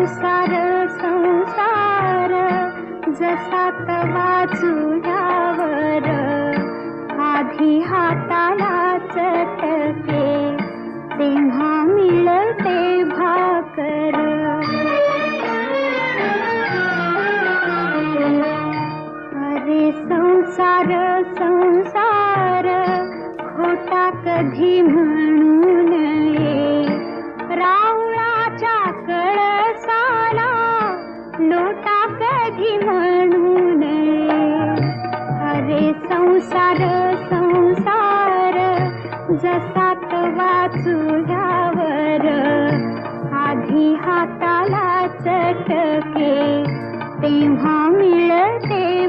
संसार संसार जसा तवा चुल्यावर आधी हाताला चटके तेव्हा मिळते भाकर. अरे संसार संसार खोटा कधी म्हणू नये, रावळाच्या कळसाला लोटा कधी म्हणू नये. अरे संसार संसार जसा तवा चुल्यावर आधी हाताला चटके तेव्हा मिळते